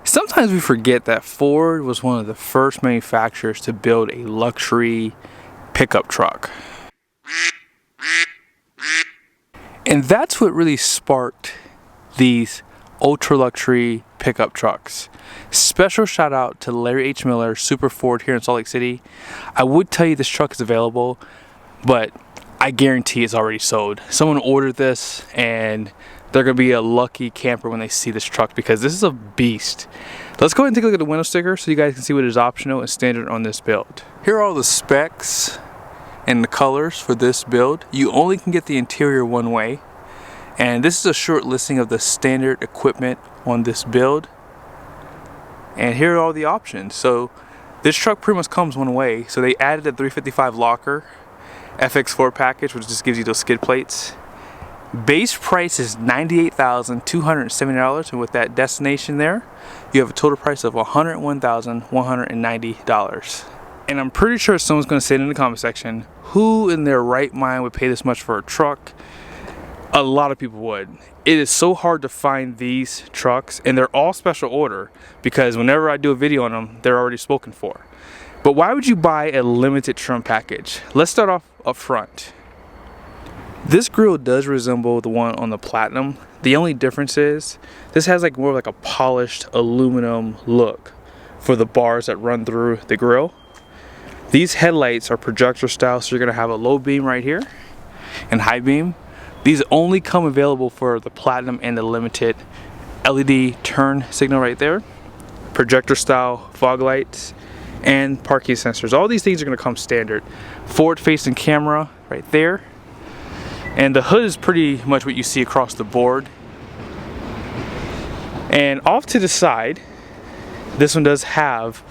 Sometimes we forget that Ford was one of the first manufacturers to build a luxury pickup truck. And that's what really sparked these ultra luxury pickup trucks. Special shout out to Larry H. Miller, Super Ford here in Salt Lake City. I would tell you this truck is available, but I guarantee it's already sold. Someone ordered this and they're gonna be a lucky camper when they see this truck, because this is a beast. Let's go ahead and take a look at the window sticker so you guys can see what is optional and standard on this build. Here are all the specs and the colors for this build. You only can get the interior one way, and this is a short listing of the standard equipment on this build. And here are all the options. So this truck pretty much comes one way. So they added a 355 locker, FX4 package, which just gives you those skid plates. Base price is $98,270, and with that destination there, you have a total price of $101,190. And I'm pretty sure someone's going to say it in the comment section, who in their right mind would pay this much for a truck? A lot of people would. It is so hard to find these trucks, and they're all special order because whenever I do a video on them, they're already spoken for. But why would you buy a limited trim package? Let's start off up front. This grille does resemble the one on the Platinum. The only difference is this has like more of like a polished aluminum look for the bars that run through the grille. These headlights are projector style, so you're gonna have a low beam right here and high beam. These only come available for the Platinum and the limited. LED turn signal right there, projector style fog lights, and parking sensors. All these things are gonna come standard. Forward facing camera right there. And the hood is pretty much what you see across the board. And off to the side, this one does have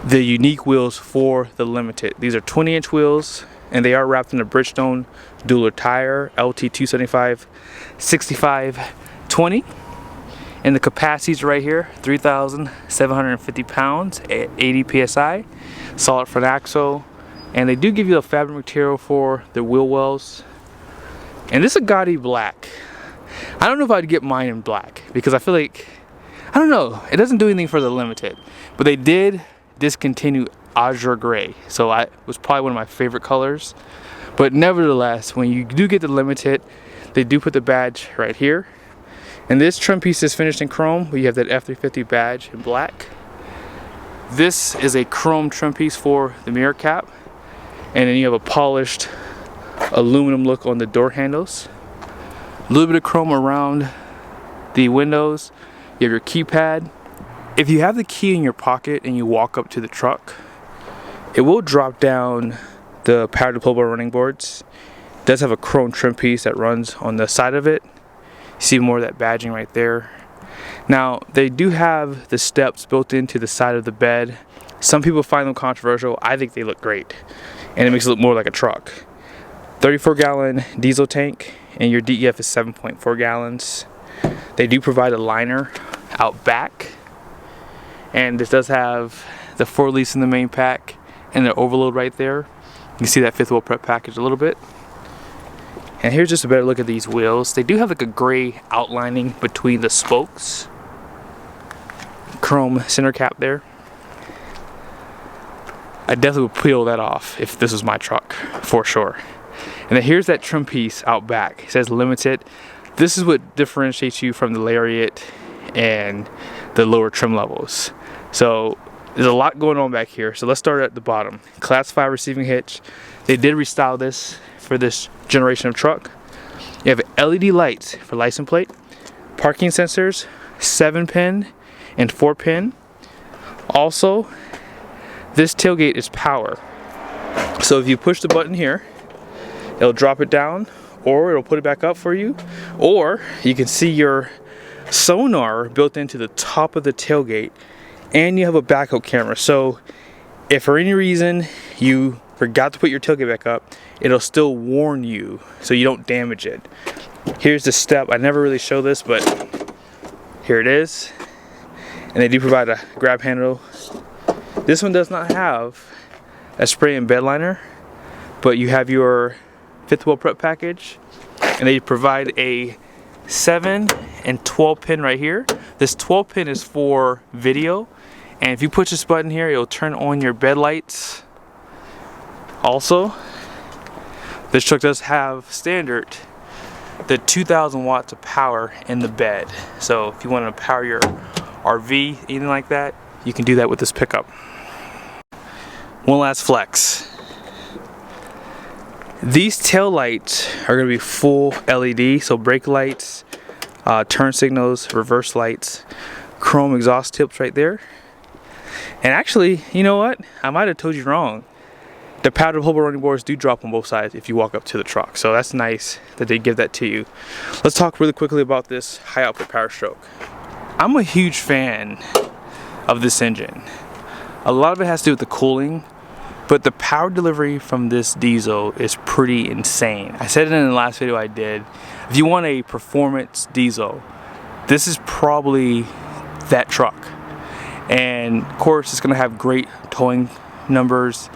the unique wheels for the limited. These are 20-inch wheels, and they are wrapped in a Bridgestone Dueler tire, LT 275 6520. And the capacities right here, 3,750 pounds at 80 psi, solid front axle, and they do give you a fabric material for the wheel wells. And this is a gaudy black. I don't know if I'd get mine in black because I feel like, I don't know, it doesn't do anything for the limited. But they did discontinue azure gray, so it was probably one of my favorite colors. But nevertheless, when you do get the limited, they do put the badge right here. And this trim piece is finished in chrome, but you have that F350 badge in black. This is a chrome trim piece for the mirror cap, and then you have a polished aluminum look on the door handles. A little bit of chrome around the windows. You have your keypad. If you have the key in your pocket and you walk up to the truck, it will drop down the power deployable running boards. It does have a chrome trim piece that runs on the side of it. You see more of that badging right there. Now, they do have the steps built into the side of the bed. Some people find them controversial. I think they look great, and it makes it look more like a truck. 34-gallon diesel tank, and your DEF is 7.4 gallons. They do provide a liner out back, and this does have the 4-lease in the main pack and the overload right there. You can see that fifth wheel prep package a little bit. And here's just a better look at these wheels. They do have like a gray outlining between the spokes. Chrome center cap there. I definitely would peel that off if this was my truck, for sure. And then here's that trim piece out back. It says limited. This is what differentiates you from the Lariat and the lower trim levels. So there's a lot going on back here. So let's start at the bottom. Class 5 receiving hitch. They did restyle this for this generation of truck. You have LED lights for license plate, parking sensors, 7-pin and 4-pin. Also, this tailgate is power. So if you push the button here, it'll drop it down, or it'll put it back up for you, or you can see your sonar built into the top of the tailgate, and you have a backup camera. So if for any reason you forgot to put your tailgate back up, it'll still warn you so you don't damage it. Here's the step. I never really show this, but here it is. And they do provide a grab handle. This one does not have a spray and bed liner, but you have your fifth wheel prep package, and they provide a 7 and 12 pin right here. This 12 pin is for video, and if you push this button here, it'll turn on your bed lights. Also, this truck does have standard the 2,000 watts of power in the bed. So if you want to power your RV, anything like that, you can do that with this pickup. One last flex. These tail lights are going to be full LED, so brake lights, turn signals, reverse lights, chrome exhaust tips right there. And actually, you know what? I might have told you wrong. The powdered hobo running boards do drop on both sides if you walk up to the truck, so that's nice that they give that to you. Let's talk really quickly about this high output power stroke. I'm a huge fan of this engine. A lot of it has to do with the cooling, but the power delivery from this diesel is pretty insane. I said it in the last video I did. If you want a performance diesel, this is probably that truck. And of course, it's gonna have great towing numbers.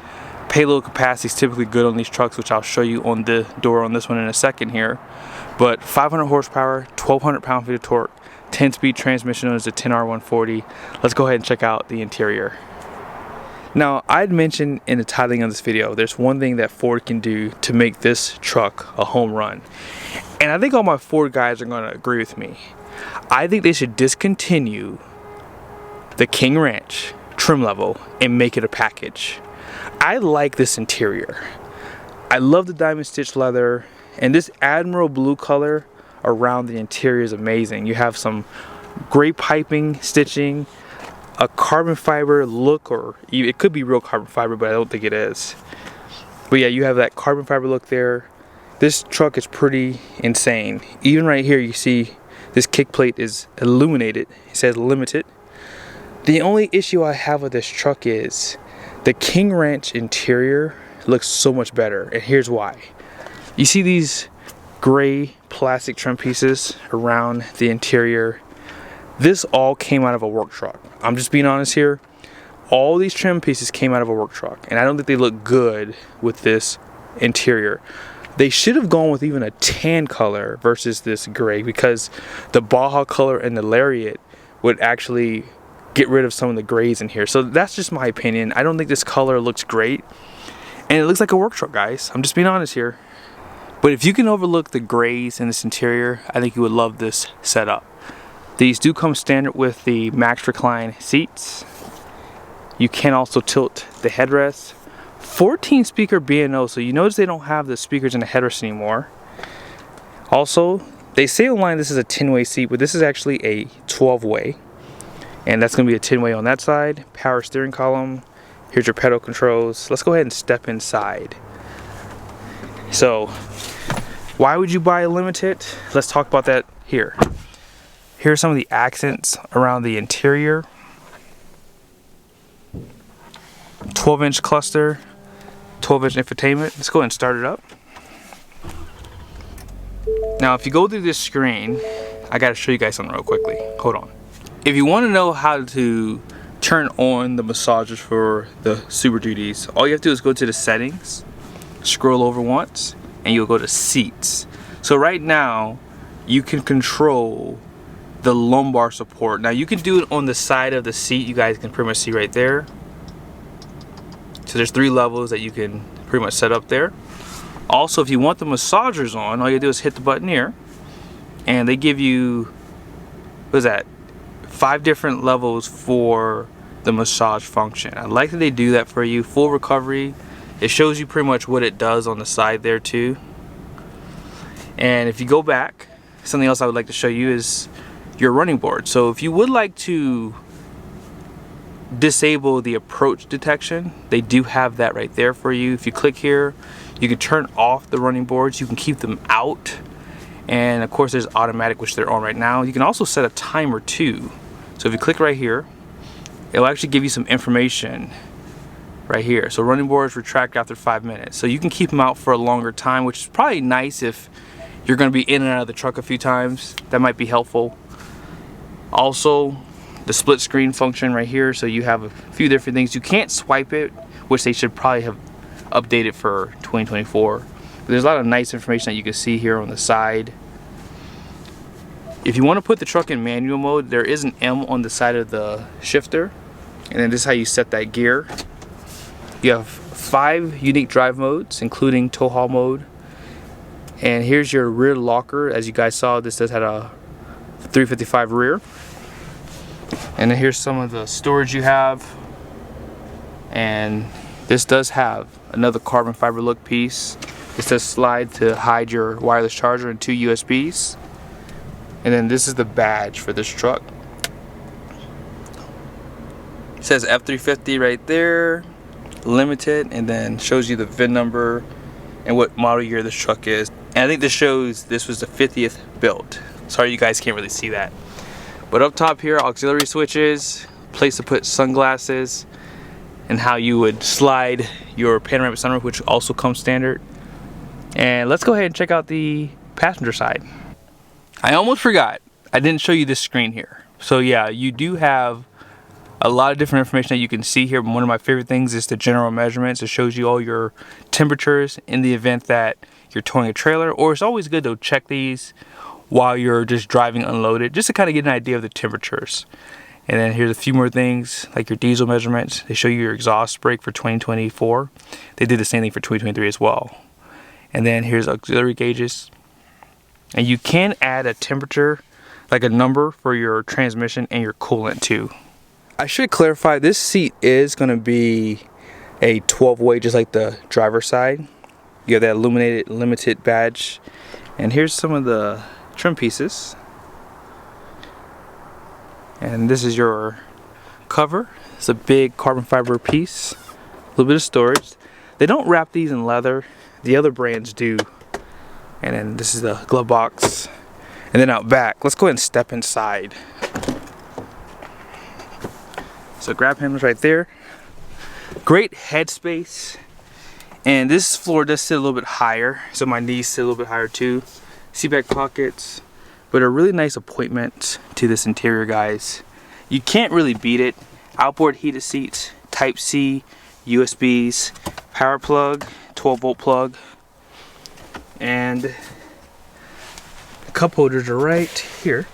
Payload capacity is typically good on these trucks, which I'll show you on the door on this one in a second here. But 500 horsepower, 1,200 pound-feet of torque, 10-speed transmission known as the 10R140. Let's go ahead and check out the interior. Now, I'd mentioned in the titling of this video, there's one thing that Ford can do to make this truck a home run. And I think all my Ford guys are gonna agree with me. I think they should discontinue the King Ranch trim level and make it a package. I like this interior. I love the diamond stitch leather, and this Admiral blue color around the interior is amazing. You have some great piping, stitching, a carbon fiber look, or it could be real carbon fiber, but I don't think it is. But yeah, you have that carbon fiber look there. This truck is pretty insane. Even right here, you see this kick plate is illuminated. It says limited. The only issue I have with this truck is the King Ranch interior looks so much better, and here's why. You see these gray plastic trim pieces around the interior? This all came out of a work truck. I'm just being honest here. All these trim pieces came out of a work truck, and I don't think they look good with this interior. They should have gone with even a tan color versus this gray, because the Baja color and the Lariat would actually get rid of some of the grays in here. So that's just my opinion. I don't think this color looks great, and it looks like a work truck, guys. I'm just being honest here. But if you can overlook the grays in this interior, I think you would love this setup. These do come standard with the max recline seats. You can also tilt the headrest. 14 speaker B&O, so you notice they don't have the speakers in the headrest anymore. Also, they say online this is a 10-way seat, but this is actually a 12-way. And that's going to be a 10-way on that side. Power steering column. Here's your pedal controls. Let's go ahead and step inside. So, why would you buy a Limited? Let's talk about that here. Here are some of the accents around the interior. 12-inch cluster, 12-inch infotainment. Let's go ahead and start it up. Now, if you go through this screen, I got to show you guys something real quickly. Hold on. If you want to know how to turn on the massagers for the Super Duties, all you have to do is go to the settings, scroll over once, and you'll go to seats. So right now, you can control the lumbar support. Now you can do it on the side of the seat. You guys can pretty much see right there. So there's 3 levels that you can pretty much set up there. Also, if you want the massagers on, all you do is hit the button here, and they give you, what is that, 5 different levels for the massage function. I like that they do that for you. Full recovery. It shows you pretty much what it does on the side there too. And if you go back, something else I would like to show you is your running board. So if you would like to disable the approach detection, they do have that right there for you. If you click here, you can turn off the running boards. You can keep them out. And of course there's automatic, which they're on right now. You can also set a timer too. So if you click right here, it'll actually give you some information right here. So running boards retract after 5 minutes. So you can keep them out for a longer time, which is probably nice if you're going to be in and out of the truck a few times. That might be helpful. Also, the split screen function right here. So you have a few different things. You can't swipe it, which they should probably have updated for 2024. But there's a lot of nice information that you can see here on the side. If you want to put the truck in manual mode, there is an M on the side of the shifter, and then this is how you set that gear. You have 5 unique drive modes, including tow haul mode. And here's your rear locker. As you guys saw, this does have a 355 rear. And then here's some of the storage you have. And this does have another carbon fiber look piece. This does slide to hide your wireless charger and 2 USBs. And then this is the badge for this truck. It says F350 right there, limited, and then shows you the VIN number and what model year this truck is. And I think this shows this was the 50th build. Sorry you guys can't really see that. But up top here, auxiliary switches, place to put sunglasses, and how you would slide your panoramic sunroof, which also comes standard. And let's go ahead and check out the passenger side. I almost forgot, I didn't show you this screen here. So yeah, you do have a lot of different information that you can see here. But one of my favorite things is the general measurements. It shows you all your temperatures in the event that you're towing a trailer, or it's always good to check these while you're just driving unloaded, just to kind of get an idea of the temperatures. And then here's a few more things, like your diesel measurements. They show you your exhaust brake for 2024. They did the same thing for 2023 as well. And then here's auxiliary gauges. And you can add a temperature, like a number for your transmission and your coolant too. I should clarify, this seat is going to be a 12-way, just like the driver's side. You have that illuminated limited badge. And here's some of the trim pieces. And this is your cover. It's a big carbon fiber piece, a little bit of storage. They don't wrap these in leather. The other brands do. And then this is the glove box. And then out back, let's go ahead and step inside. So grab handles right there. Great headspace. And this floor does sit a little bit higher, so my knees sit a little bit higher too. Seat back pockets, but a really nice appointment to this interior, guys. You can't really beat it. Outboard heated seats, Type C, USBs, power plug, 12-volt plug, and the cup holders are right here.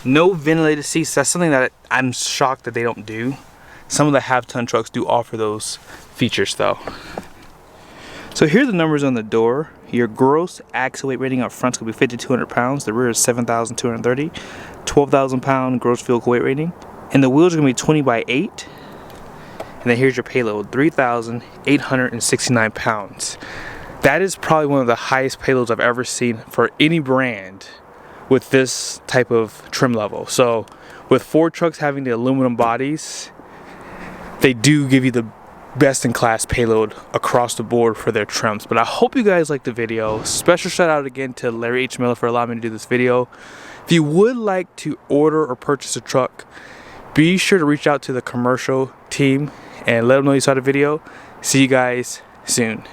No ventilated seats. That's something that I'm shocked that they don't do. Some of the half-ton trucks do offer those features though. So here are the numbers on the door. Your gross axle weight rating up front is going to be 5,200 pounds. The rear is 7,230. 12,000 pound gross vehicle weight rating. And the wheels are going to be 20 by 8. And then here's your payload, 3,869 pounds. That is probably one of the highest payloads I've ever seen for any brand with this type of trim level. So with Ford trucks having the aluminum bodies, they do give you the best in class payload across the board for their trims. But I hope you guys liked the video. Special shout out again to Larry H. Miller for allowing me to do this video. If you would like to order or purchase a truck, be sure to reach out to the commercial team and let them know you saw the video. See you guys soon.